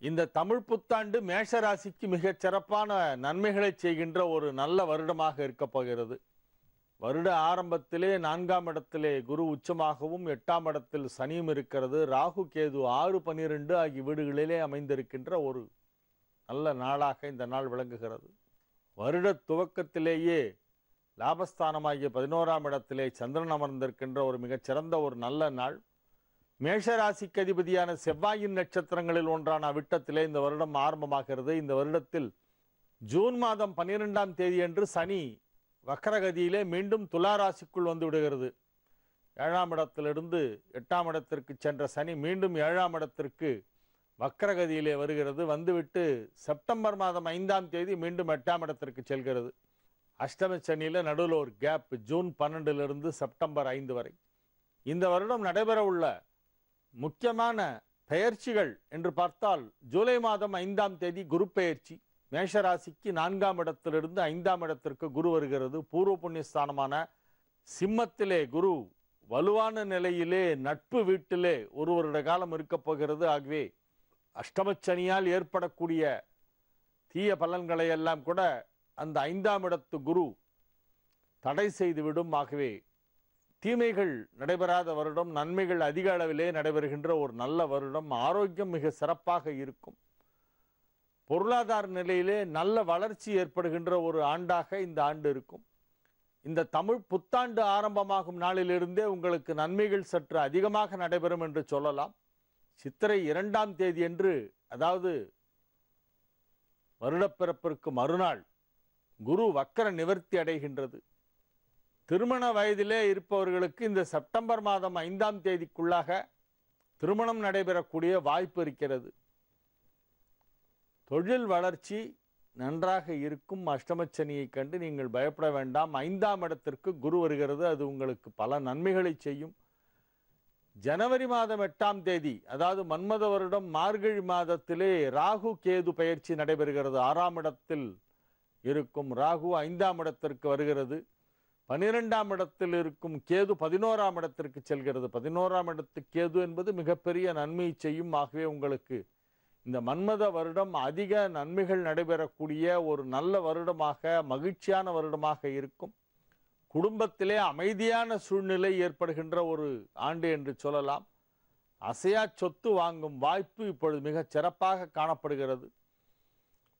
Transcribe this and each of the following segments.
இந்த தமிழ் புத்தாண்டு மேஷ ராசிக்கு மிகச் சிறப்பான நன்மைகளை செய்கின்ற ஒரு நல்ல வருடமாக இருக்கப் போகிறது. வருட ஆரம்பத்திலே 4ஆம் இடத்திலே குரு உச்சமாகவும் 8ஆம் இடத்தில் சனியும் இருக்கிறது. ராகு கேது 6, 12 ஆகிய வீடுகளிலே அமைந்திருக்கின்ற ஒரு நல்ல நாளாக இந்த நாள் விளங்குகிறது. வருட துவக்கத்திலேயே லாபஸ்தானமாகிய 11ஆம் இடத்திலே சந்திரன் அமர்ந்திருக்கின்ற ஒரு மிகச்சிறந்த ஒரு நல்ல நாள். மேஷராசிக்கு அதிபதியான செவ்வாயின் நட்சத்திரங்களில் ஒன்றான அவிட்டத்திலே இந்த வருடம் ஆரம்பமாகிறது. இந்த வருடத்தில் ஜூன் மாதம் 12ஆம் தேதி அன்று சனி வக்கரகதியிலே மீண்டும் துலா ராசிக்குள் வந்து விடுகிறது. 7ஆம் இடத்திலிருந்து 8ஆம் இடத்திற்கு சென்ற சனி மீண்டும் 7ஆம் இடத்திற்கு வக்கரகதியிலே வருகிறது. வந்துவிட்டு செப்டம்பர் மாதம் 5ஆம் தேதி மீண்டும் 8ஆம் இடத்திற்கு செல்கிறது. அஷ்டம சனியில் நடுவில் ஒரு கேப், ஜூன் 12லிருந்து செப்டம்பர் 5 வரை. இந்த வருடம் நடைபெற உள்ள முக்கியமான பெயர்ச்சிகள் என்று பார்த்தால், ஜூலை மாதம் 5ஆம் தேதி குரு பெயர்ச்சி. மேஷராசிக்கு 4ஆம் இடத்திலிருந்து 5ஆம் இடத்திற்கு குரு வருகிறது. பூர்வ புண்ணியஸ்தானமான சிம்மத்திலே குரு வலுவான நிலையிலே நட்பு வீட்டிலே ஒரு வருட காலம் இருக்கப் போகிறது. ஆகவே அஷ்டமச்சனியால் ஏற்படக்கூடிய தீய பலன்களை எல்லாம் கூட அந்த 5ஆம் இடத்து குரு தடை செய்துவிடும். ஆகவே தீமைகள் நடைபெறாத வருடம், நன்மைகள் அதிக அளவிலே நடைபெறுகின்ற ஒரு நல்ல வருடம். ஆரோக்கியம் மிக சிறப்பாக இருக்கும். பொருளாதார நிலையிலே நல்ல வளர்ச்சி ஏற்படுகின்ற ஒரு ஆண்டாக இந்த ஆண்டு இருக்கும். இந்த தமிழ் புத்தாண்டு ஆரம்பமாகும் நாளிலிருந்தே உங்களுக்கு நன்மைகள் சற்று அதிகமாக நடைபெறும் என்று சொல்லலாம். சித்திரை 2ஆம் தேதி என்று, அதாவது வருடப்பிறப்பிற்கு மறுநாள் குரு வக்கர நிவர்த்தி அடைகின்றது. திருமண வயதிலே இருப்பவர்களுக்கு இந்த செப்டம்பர் மாதம் 5ஆம் தேதிக்குள்ளாக திருமணம் நடைபெறக்கூடிய வாய்ப்பு இருக்கிறது. தொழில் வளர்ச்சி நன்றாக இருக்கும். அஷ்டமச்சனியை கண்டு நீங்கள் பயப்பட வேண்டாம். 5ஆம் இடத்திற்கு குரு வருகிறது. அது உங்களுக்கு பல நன்மைகளை செய்யும். ஜனவரி மாதம் 8ஆம் தேதி, அதாவது மன்மத வருடம் மார்கழி மாதத்திலே ராகு கேது பயிற்சி நடைபெறுகிறது. 6ஆம் இடத்தில் இருக்கும் ராகு 5ஆம் இடத்திற்கு வருகிறது. 12ஆம் இடத்தில் இருக்கும் கேது 11ஆம் இடத்திற்கு செல்கிறது. 11ஆம் இடத்து கேது என்பது மிகப்பெரிய நன்மையை செய்யும். ஆகவே உங்களுக்கு இந்த மன்மத வருடம் அதிக நன்மைகள் நடைபெறக்கூடிய ஒரு நல்ல வருடமாக, மகிழ்ச்சியான வருடமாக இருக்கும். குடும்பத்திலே அமைதியான சூழ்நிலை ஏற்படுகின்ற ஒரு ஆண்டு என்று சொல்லலாம். அசையா சொத்து வாங்கும் வாய்ப்பு இப்பொழுது மிகச் சிறப்பாக காணப்படுகிறது.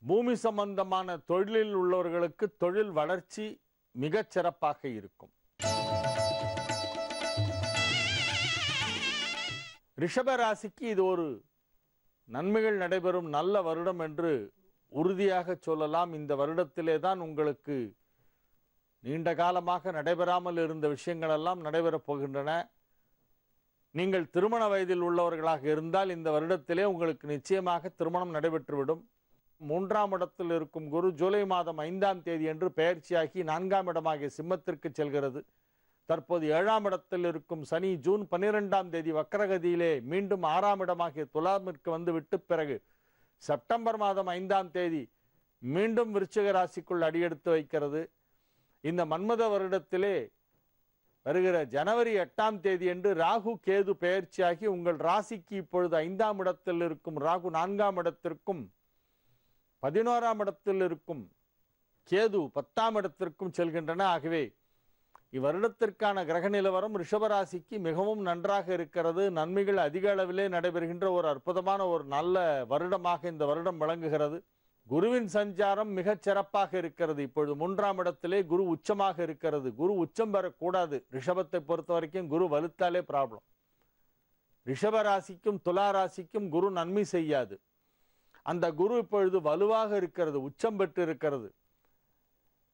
பூமி சம்பந்தமான தொழிலில் உள்ளவர்களுக்கு தொழில் வளர்ச்சி மிகச் சிறப்பாக இருக்கும். ரிஷப ராசிக்கு இது ஒரு நன்மைகள் நடைபெறும் நல்ல வருடம் என்று உறுதியாக சொல்லலாம். இந்த வருடத்திலே தான் உங்களுக்கு நீண்ட காலமாக நடைபெறாமல் இருந்த விஷயங்கள் எல்லாம் நடைபெறப் போகின்றன. நீங்கள் திருமண வயதில் உள்ளவர்களாக இருந்தால் இந்த வருடத்திலே உங்களுக்கு நிச்சயமாக திருமணம் நடைபெற்றுவிடும். 3ஆம் இடத்தில் இருக்கும் குரு ஜூலை மாதம் 5ஆம் தேதி என்று பெயர்ச்சியாகி 4ஆம் இடமாகிய சிம்மத்திற்கு செல்கிறது. தற்போது 7ஆம் இடத்தில் இருக்கும் சனி ஜூன் 12ஆம் தேதி வக்கரகதியிலே மீண்டும் 6ஆம் இடமாகிய துலாமிற்கு வந்துவிட்டு பிறகு செப்டம்பர் மாதம் 5ஆம் தேதி மீண்டும் விருச்சிக ராசிக்குள் அடியெடுத்து வைக்கிறது. இந்த மன்மத வருடத்திலே வருகிற ஜனவரி 8ஆம் தேதி என்று ராகு கேது பெயர்ச்சியாகி உங்கள் ராசிக்கு இப்பொழுது 5ஆம் இடத்தில் இருக்கும் ராகு 4ஆம் இடத்திற்கும் 11ஆம் இடத்தில் இருக்கும் கேது 10ஆம் இடத்திற்கும் செல்கின்றன. ஆகவே இவ்வருடத்திற்கான கிரக நிலவரம் ரிஷபராசிக்கு மிகவும் நன்றாக இருக்கிறது. நன்மைகள் அதிக அளவிலே நடைபெறுகின்ற ஒரு அற்புதமான ஒரு நல்ல வருடமாக இந்த வருடம் விளங்குகிறது. குருவின் சஞ்சாரம் மிகச் சிறப்பாக இருக்கிறது. இப்பொழுது 3ஆம் இடத்திலே குரு உச்சமாக இருக்கிறது. குரு உச்சம் பெறக்கூடாது. ரிஷபத்தை பொறுத்த வரைக்கும் குரு வலுத்தாலே ப்ராப்ளம். ரிஷபராசிக்கும் துலா ராசிக்கும் குரு நன்மை செய்யாது. அந்த குரு இப்பொழுது வலுவாக இருக்கிறது, உச்சம் பெற்று இருக்கிறது.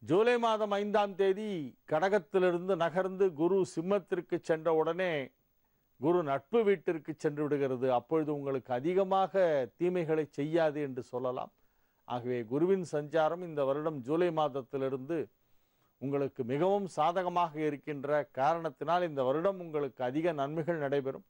ஜூலை மாதம் 5ஆம் தேதி கடகத்திலிருந்து நகர்ந்து குரு சிம்மத்திற்கு சென்ற உடனே குரு நட்பு வீட்டிற்கு சென்று விடுகிறது. அப்பொழுது உங்களுக்கு அதிகமாக தீமைகளை செய்யாது என்று சொல்லலாம். ஆகவே குருவின் சஞ்சாரம் இந்த வருடம் ஜூலை மாதத்திலிருந்து உங்களுக்கு மிகவும் சாதகமாக இருக்கின்ற காரணத்தினால் இந்த வருடம் உங்களுக்கு அதிக நன்மைகள் நடைபெறும்.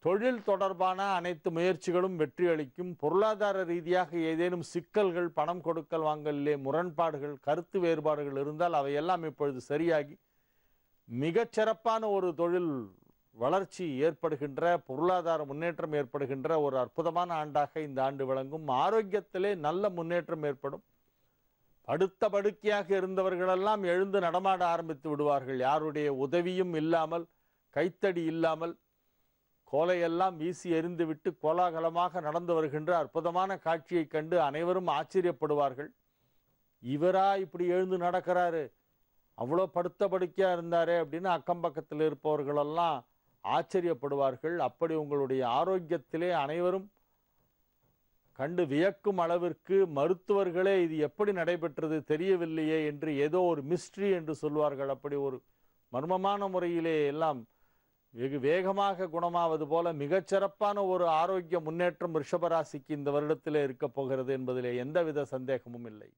தொழில் தொடர்பான அனைத்து முயற்சிகளும் வெற்றி அளிக்கும். பொருளாதார ரீதியாக ஏதேனும் சிக்கல்கள், பணம் கொடுக்கல் வாங்கலிலே முரண்பாடுகள், கருத்து வேறுபாடுகள் இருந்தால் அவையெல்லாம் இப்பொழுது சரியாகி மிகச்சிறப்பான ஒரு தொழில் வளர்ச்சி ஏற்படுகின்ற, பொருளாதார முன்னேற்றம் ஏற்படுகின்ற ஒரு அற்புதமான ஆண்டாக இந்த ஆண்டு விளங்கும். ஆரோக்கியத்திலே நல்ல முன்னேற்றம் ஏற்படும். படுத்த படுக்கையாக இருந்தவர்களெல்லாம் எழுந்து நடமாட ஆரம்பித்து விடுவார்கள். யாருடைய உதவியும் இல்லாமல், கைத்தடி இல்லாமல் கோலையெல்லாம் வீசி எறிந்துவிட்டு கோலாகலமாக நடந்து வருகின்ற அற்புதமான காட்சியைக் கண்டு அனைவரும் ஆச்சரியப்படுவார்கள். இவரா இப்படி எழுந்து நடக்கிறாரு, அவ்வளோ படுத்த படுக்கையா இருந்தாரே அப்படின்னு அக்கம் பக்கத்தில் இருப்பவர்களெல்லாம் ஆச்சரியப்படுவார்கள். அப்படி உங்களுடைய ஆரோக்கியத்திலே அனைவரும் கண்டு வியக்கும் அளவிற்கு மருத்துவர்களே இது எப்படி நடைபெற்றது தெரியவில்லையே என்று ஏதோ ஒரு மிஸ்ட்ரி என்று சொல்வார்கள். அப்படி ஒரு மர்மமான முறையிலே எல்லாம் வெகு வேகமாக குணமாவது போல மிகச்சிறப்பான ஒரு ஆரோக்கிய முன்னேற்றம் ரிஷபராசிக்கு இந்த வருடத்திலே இருக்க போகிறது என்பதிலே எந்தவித சந்தேகமும் இல்லை.